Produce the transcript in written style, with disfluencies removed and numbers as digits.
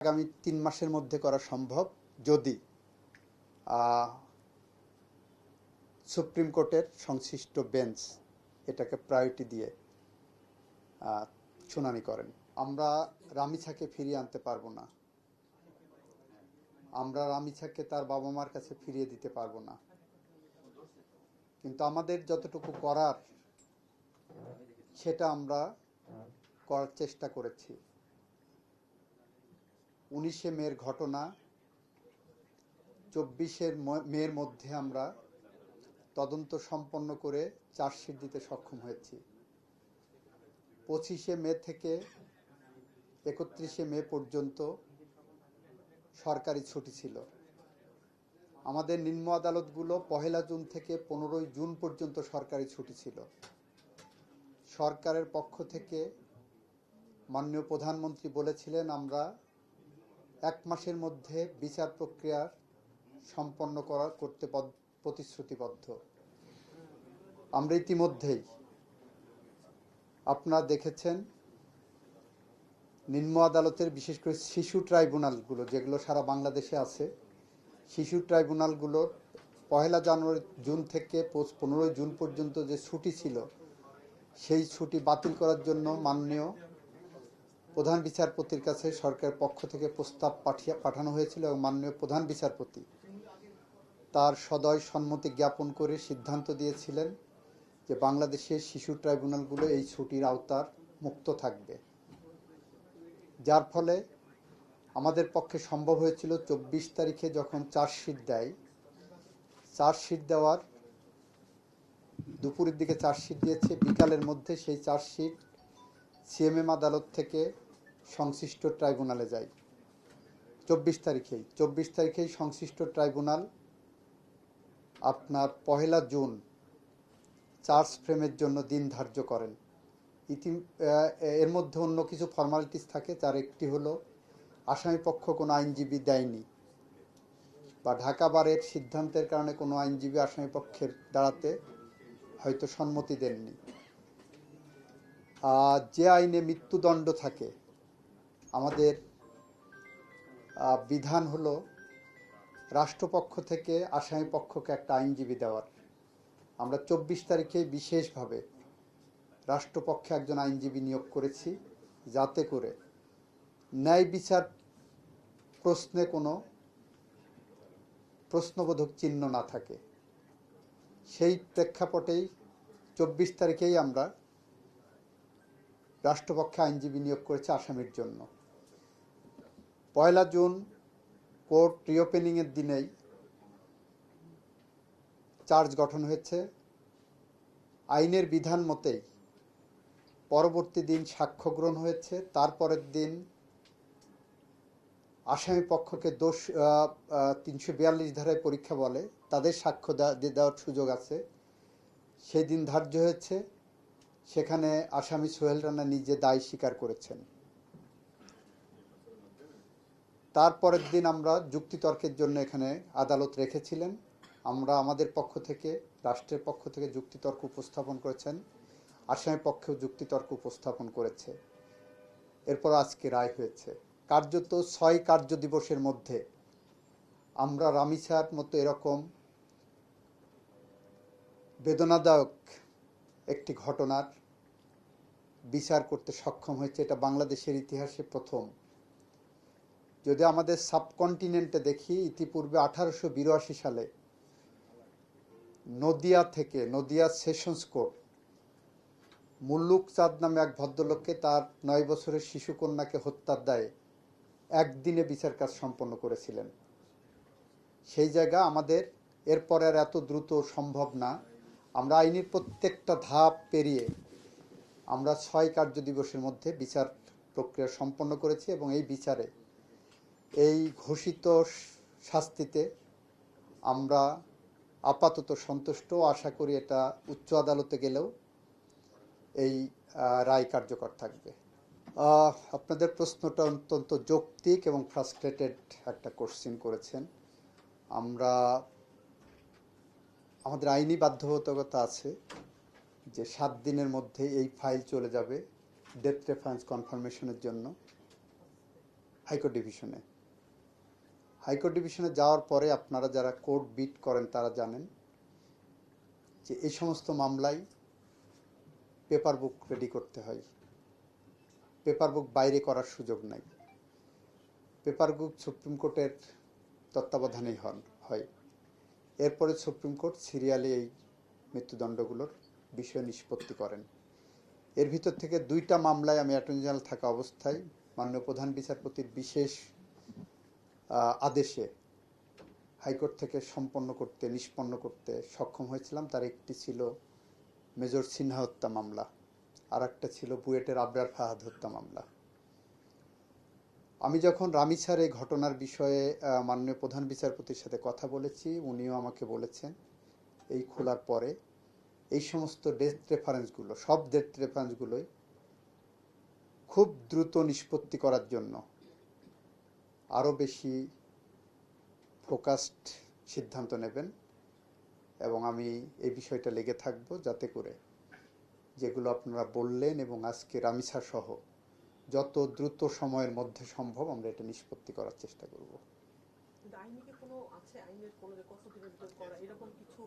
আগামী ৩ মাসের মধ্যে করা সম্ভব যদি সুপ্রিম কোর্টের সংশ্লিষ্ট বেঞ্চ এটাকে প্রায়োরিটি দিয়ে শুনানি করেন। আমরা রামিছাকে ফিরিয়ে আনতে পারবো না, আমরা রামিছাকে তার বাবা মার কাছে ফিরিয়ে দিতে পারবো না, কিন্তু আমাদের যতটুকু করার সেটা আমরা করার চেষ্টা করেছি। 19শে মের ঘটনা 24শে মের মধ্যে আমরা তদন্ত সম্পন্ন করে চার্জশিট দিতে সক্ষম হয়েছি। 25শে মে থেকে 31শে মে পর্যন্ত সরকারি ছুটি ছিল। আমাদের নিম্ন আদালতগুলো 1 জুন থেকে 15 জুন পর্যন্ত সরকারি ছুটি ছিল। সরকারের পক্ষ থেকে মাননীয় প্রধানমন্ত্রী বলেছিলেন আমরা 1 মাসের মধ্যে বিচার প্রক্রিয়া সম্পন্ন করতে প্রতিশ্রুতিবদ্ধ। আমরা ইতিমধ্যেই আপনারা দেখেছেন নিম্ন আদালতের বিশেষ করে শিশু ট্রাইব্যুনালগুলো যেগুলো সারা বাংলাদেশে আছে, শিশু ট্রাইব্যুনালগুলোর 1 জুন থেকে 15 জুন পর্যন্ত যে ছুটি ছিল সেই ছুটি বাতিল করার জন্য মাননীয় প্রধান বিচারপতির কাছে সরকারের পক্ষ থেকে প্রস্তাব পাঠানো হয়েছিল এবং মাননীয় প্রধান বিচারপতি তার সদয় সম্মতি জ্ঞাপন করে সিদ্ধান্ত দিয়েছিলেন যে বাংলাদেশের শিশু ট্রাইব্যুনালগুলো এই ছুটির আওতার মুক্ত থাকবে, যার ফলে আমাদের পক্ষে সম্ভব হয়েছিল 24 তারিখে যখন চার্জশিট দেয়, চার্জশিট দেওয়ার দুপুরের দিকে চার্জশিট দিয়েছে, বিকালের মধ্যে সেই চার্জশিট সিএমএম আদালত থেকে সংশ্লিষ্ট ট্রাইব্যুনালে যায়। 24 তারিখেই সংশ্লিষ্ট ট্রাইব্যুনাল আপনার 1 জুন চার্জ ফ্রেমের জন্য দিন ধার্য করেন। এর মধ্যে অন্য কিছু ফর্মালিটিস থাকে, যার একটি হলো আসামিপক্ষ কোনো আইনজীবী দেয়নি বা ঢাকা বারের সিদ্ধান্তের কারণে কোনো আইনজীবী আসামিপক্ষের দাঁড়াতে হয়তো সম্মতি দেননি। যে আইনে মৃত্যুদণ্ড থাকে আমাদের বিধান হলো রাষ্ট্রপক্ষ থেকে আসামিপক্ষকে একটা আইনজীবী দেওয়ার। আমরা 24 তারিখে বিশেষভাবে রাষ্ট্রপক্ষে একজন আইনজীবী নিয়োগ করেছি যাতে করে ন্যায় বিচার প্রশ্নে কোনো প্রশ্নবোধক চিহ্ন না থাকে। সেই প্রেক্ষাপটেই 24 তারিখেই আমরা রাষ্ট্রপক্ষে আইনজীবী নিয়োগ করেছি আসামির জন্য। 1 জুন কোর্ট রিওপেনিংয়ের দিনেই চার্জ গঠন হয়েছে। আইনের বিধান মতেই পরবর্তী দিন সাক্ষ্য গ্রহণ হয়েছে, তারপরের দিন আসামি পক্ষকে 342 ধারায় পরীক্ষা বলে তাদের সাক্ষ্য দেওয়ার সুযোগ আছে, সেই দিন ধার্য হয়েছে। সেখানে আসামি সোহেল রানা নিজে দায় স্বীকার করেছেন। তারপরের দিন আমরা যুক্তিতর্কের জন্য এখানে আদালত রেখেছিলেন। আমরা আমাদের পক্ষ থেকে রাষ্ট্রের পক্ষ থেকে যুক্তিতর্ক উপস্থাপন করেছেন, আসামি পক্ষেও যুক্তিতর্ক উপস্থাপন করেছে। এরপর আজকে রায় হয়েছে। কার্যত 6 কার্য দিবসের মধ্যে আমরা রামিছার মতো এরকম বেদনাদায়ক একটি ঘটনার বিচার করতে সক্ষম হয়েছে। এটা বাংলাদেশের ইতিহাসে প্রথম। যদি আমাদের সাবকন্টিনেন্টে দেখি, ইতিপূর্বে 1882 সালে নদিয়া সেশনস কোর্ট মুল্লুক চাঁদ নামে এক ভদ্রলোককে তার 9 বছরের শিশুকন্যাকে হত্যার দায়ে একদিনে বিচার কাজ সম্পন্ন করেছিলেন। সেই জায়গা আমাদের এরপর আর এত দ্রুত সম্ভব না। আমরা আইনের প্রত্যেকটা ধাপ পেরিয়ে আমরা 6 কার্য দিবসের মধ্যে বিচার প্রক্রিয়া সম্পন্ন করেছি এবং এই বিচারে এই ঘোষিত শাস্তিতে আমরা আপাতত সন্তুষ্ট। আশা করি এটা উচ্চ আদালতে গেলেও এই রায় কার্যকর থাকবে। আপনাদের প্রশ্নটা অত্যন্ত যৌক্তিক এবং ফ্রাস্ট্রেটেড একটা কোশ্চেন করেছেন। আমাদের আইনি বাধ্যবাধকতা আছে যে 7 দিনের মধ্যে এই ফাইল চলে যাবে ডেথ রেফারেন্স কনফার্মেশনের জন্য হাইকোর্ট ডিভিশনে। হাইকোর্ট ডিভিশনে যাওয়ার পরে আপনারা যারা কোর্ট বিট করেন তারা জানেন যে এই সমস্ত মামলায় পেপার বুক রেডি করতে হয়, পেপার বুক বাইরে করার সুযোগ নাই, পেপার বুক সুপ্রিম কোর্টের তত্ত্বাবধানেই হয়। এরপরে সুপ্রিম কোর্ট সিরিয়ালি এই মৃত্যুদণ্ডগুলোর বিষয় নিষ্পত্তি করেন। এর ভিতর থেকে 2টা মামলায় আমি অ্যাটর্নি জেনারেল থাকা অবস্থায় মাননীয় প্রধান বিচারপতির বিশেষ আদেশে হাইকোর্ট থেকে নিষ্পন্ন করতে সক্ষম হয়েছিলাম। তার একটি ছিল মেজর সিনহা হত্যা মামলা, আর একটা ছিল বুয়েটের আবরার ফাহাদ হত্যা মামলা। আমি যখন রামিছার এই ঘটনার বিষয়ে মাননীয় প্রধান বিচারপতির সাথে কথা বলেছি, উনিও আমাকে বলেছেন এই খোলার পরে এই সমস্ত সব ডেথ রেফারেন্সগুলোই খুব দ্রুত নিষ্পত্তি করার জন্য আরও বেশি ফোকাসড সিদ্ধান্ত নেবেন, এবং আমি এই বিষয়টা লেগে থাকব যাতে করে যেগুলো আপনারা বললেন এবং আজকে রামিছা সহ যত দ্রুত সময়ের মধ্যে সম্ভব আমরা এটা নিষ্পত্তি করার চেষ্টা করব। আইনে কি কোনো আছে, আইনের কোনো যে কতদিনের ভিতর করা এরকম কিছু